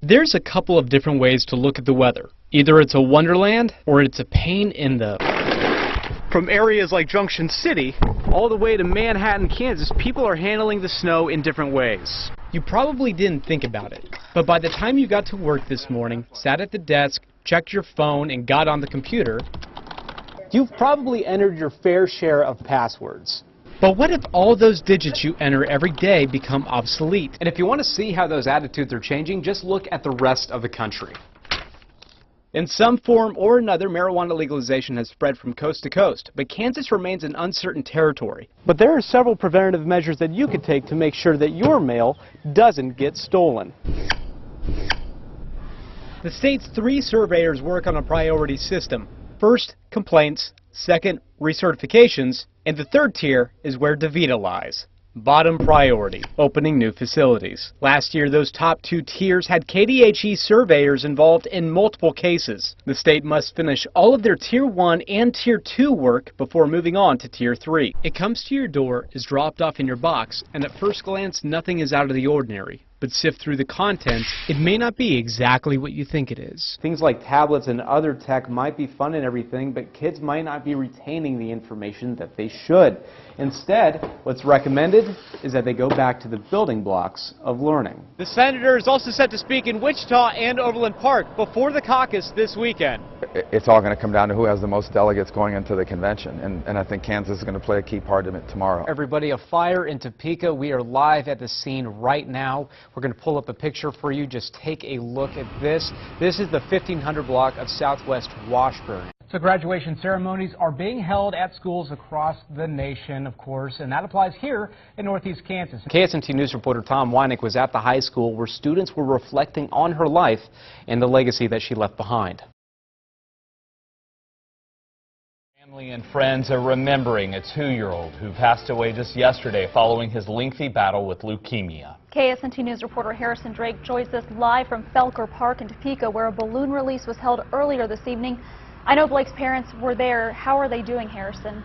There's a couple of different ways to look at the weather. Either it's a wonderland or it's a pain in the... From areas like Junction City all the way to Manhattan, Kansas, people are handling the snow in different ways. You probably didn't think about it, but by the time you got to work this morning, sat at the desk, checked your phone, and got on the computer, you've probably entered your fair share of passwords. But what if all those digits you enter every day become obsolete? And if you want to see how those attitudes are changing, just look at the rest of the country. In some form or another, marijuana legalization has spread from coast to coast, but Kansas remains an uncertain territory. But there are several preventative measures that you could take to make sure that your mail doesn't get stolen. The state's 3 surveyors work on a priority system. First, complaints. Second, recertifications. And the third tier is where DeVita lies. Bottom priority, opening new facilities. Last year, those top 2 tiers had KDHE surveyors involved in multiple cases. The state must finish all of their Tier 1 and Tier 2 work before moving on to Tier 3. It comes to your door, is dropped off in your box, and at first glance, nothing is out of the ordinary. But sift through the contents, it may not be exactly what you think it is. Things like tablets and other tech might be fun and everything, but kids might not be retaining the information that they should. Instead, what's recommended is that they go back to the building blocks of learning. The senator is also set to speak in Wichita and Overland Park before the caucus this weekend. It's all going to come down to who has the most delegates going into the convention, and I think Kansas is going to play a key part in it tomorrow. Everybody, a fire in Topeka. We are live at the scene right now. We're going to pull up a picture for you. Just take a look at this. This is the 1500 block of Southwest Washburn. So graduation ceremonies are being held at schools across the nation, of course, and that applies here in Northeast Kansas. KSNT News reporter Tom Weineck was at the high school where students were reflecting on her life and the legacy that she left behind. Family and friends are remembering a 2-year-old who passed away just yesterday following his lengthy battle with leukemia. KSNT News reporter Harrison Drake joins us live from Felker Park in Topeka, where a balloon release was held earlier this evening. I know Blake's parents were there. How are they doing, Harrison?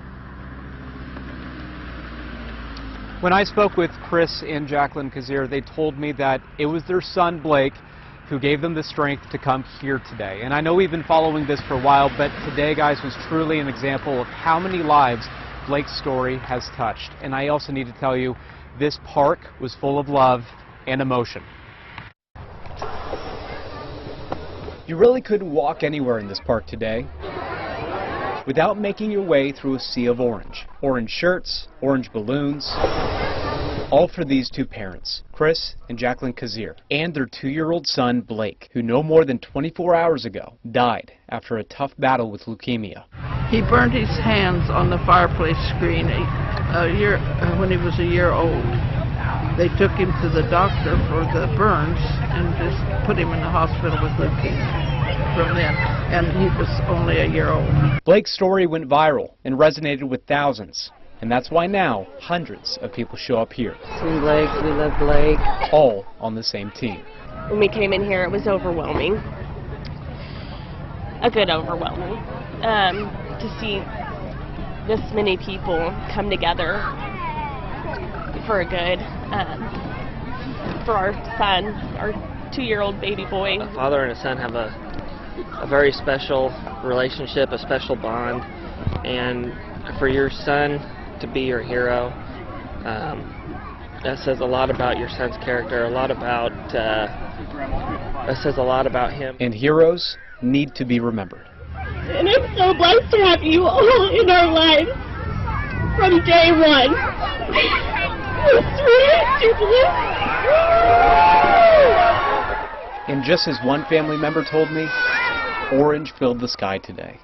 When I spoke with Chris and Jacqueline Kazir, they told me that it was their son, Blake, who gave them the strength to come here today. And I know we've been following this for a while, but today, guys, was truly an example of how many lives Blake's story has touched. And I also need to tell you, this park was full of love and emotion. You really couldn't walk anywhere in this park today without making your way through a sea of orange. Orange shirts, orange balloons, all for these 2 parents, Chris and Jacqueline Kazir, and their 2-year-old son, Blake, who no more than 24 hours ago died after a tough battle with leukemia. He burned his hands on the fireplace screen when he was a year old. They took him to the doctor for the burns and just put him in the hospital with leukemia from then, and he was only a year old. Blake's story went viral and resonated with thousands, and that's why now hundreds of people show up here. We love Blake. All on the same team. When we came in here, it was overwhelming. A good overwhelming. To see this many people come together for a good, for our son, our 2-year-old baby boy. A father and a son have a very special relationship, a special bond, and for your son to be your hero, that says a lot about your son's character, that says a lot about him. And heroes need to be remembered. And I'm so blessed to have you all in our lives from day one. And just as one family member told me, orange filled the sky today.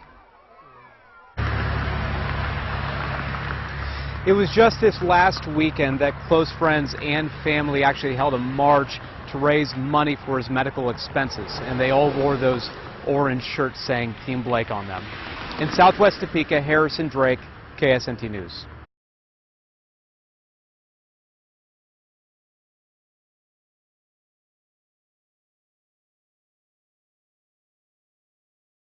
It was just this last weekend that close friends and family actually held a march to raise money for his medical expenses, and they all wore those orange shirts saying Team Blake on them. In Southwest Topeka, Harrison Drake, KSNT News.